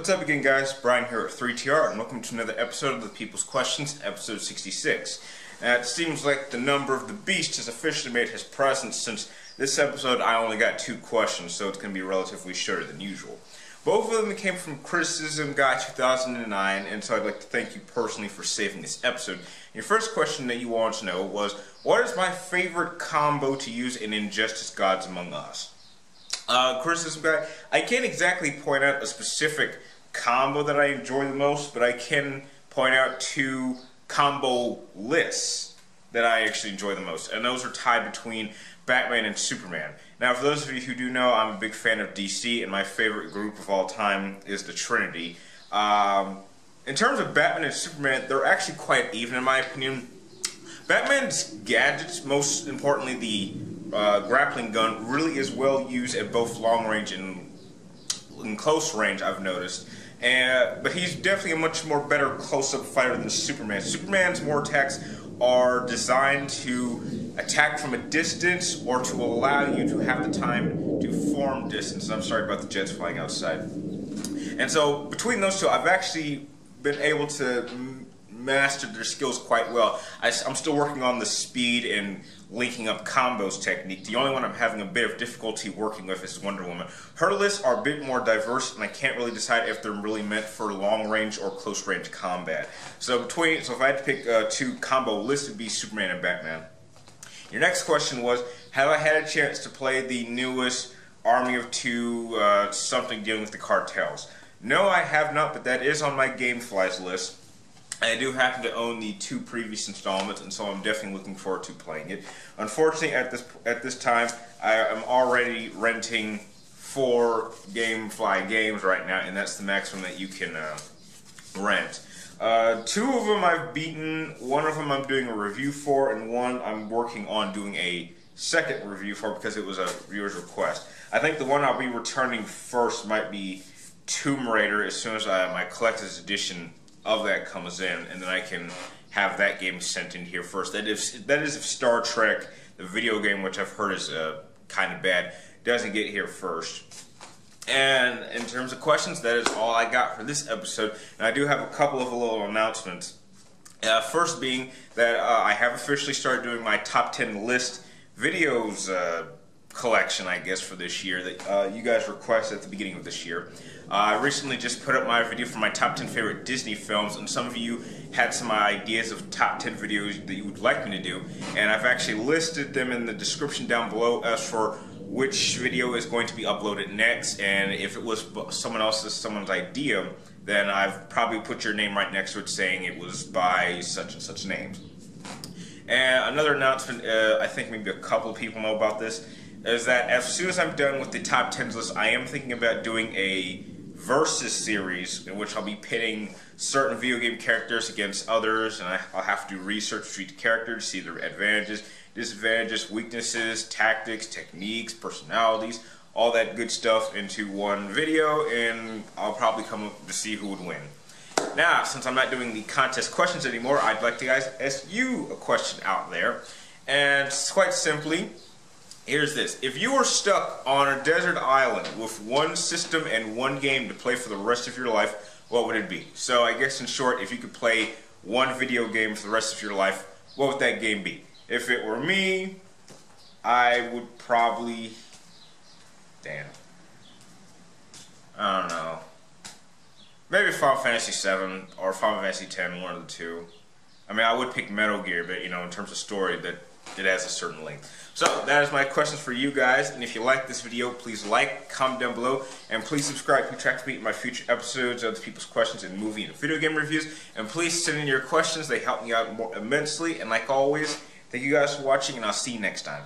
What's up again, guys? Brian here at 3TR, and welcome to another episode of the People's Questions, episode 66. It seems like the number of the beast has officially made his presence, since this episode I only got 2 questions, so it's going to be relatively shorter than usual. Both of them came from Criticism Guy 2009, and so I'd like to thank you personally for saving this episode. Your first question that you wanted to know was, what is my favorite combo to use in Injustice Gods Among Us? Criticism Guy, I can't exactly point out a specific combo that I enjoy the most, but I can point out 2 combo lists that I actually enjoy the most, and those are tied between Batman and Superman. Now, for those of you who do know, I'm a big fan of DC, and my favorite group of all time is the Trinity. In terms of Batman and Superman, they're actually quite even in my opinion. Batman's gadgets, most importantly the grappling gun, really is well used at both long range and in close range, I've noticed. But he's definitely a much more better close-up fighter than Superman. Superman's more attacks are designed to attack from a distance or to allow you to have the time to form distance. I'm sorry about the jets flying outside. And so between those two, I've actually been able to master their skills quite well. I'm still working on the speed and linking up combos technique. The only one I'm having a bit of difficulty working with is Wonder Woman. Her lists are a bit more diverse, and I can't really decide if they're really meant for long range or close range combat. So if I had to pick 2 combo lists, it'd be Superman and Batman. Your next question was, have I had a chance to play the newest Army of 2 something dealing with the cartels? No, I have not, but that is on my Gamefly's list. I do happen to own the 2 previous installments, and so I'm definitely looking forward to playing it. Unfortunately, at this time, I am already renting 4 Gamefly games right now, and that's the maximum that you can rent. 2 of them I've beaten, 1 of them I'm doing a review for, and 1 I'm working on doing a second review for because it was a viewer's request. I think the one I'll be returning first might be Tomb Raider as soon as my collector's edition of that comes in, and then I can have that game sent in here first. That is if Star Trek, the video game, which I've heard is kind of bad, doesn't get here first. And in terms of questions, that is all I got for this episode. And I do have a couple of little announcements. First being that I have officially started doing my top 10 list videos collection, I guess, for this year that you guys requested at the beginning of this year. I recently just put up my video for my top 10 favorite Disney films, and some of you had some ideas of top 10 videos that you would like me to do, and I've actually listed them in the description down below as for which video is going to be uploaded next, and if it was someone's idea, then I've probably put your name right next to it saying it was by such and such names. And another announcement, I think maybe a couple of people know about this, is that as soon as I'm done with the top 10s list, I am thinking about doing a versus series in which I'll be pitting certain video game characters against others, and I'll have to do research for each character to see their advantages, disadvantages, weaknesses, tactics, techniques, personalities, all that good stuff into one video, and I'll probably come up to see who would win. Now, since I'm not doing the contest questions anymore, I'd like to ask you a question out there, and quite simply, here's this. If you were stuck on a desert island with 1 system and 1 game to play for the rest of your life, what would it be? So I guess in short, if you could play 1 video game for the rest of your life, what would that game be? If it were me, I would probably... Damn. I don't know. Maybe Final Fantasy 7 or Final Fantasy 10, one of the 2. I mean, I would pick Metal Gear, but you know, in terms of story, that it has a certain length. So that is my questions for you guys, and if you like this video, please like, comment down below, and please subscribe to keep track of me in my future episodes of the People's Questions and movie and video game reviews. And please send in your questions; they help me out immensely. And like always, thank you guys for watching, and I'll see you next time.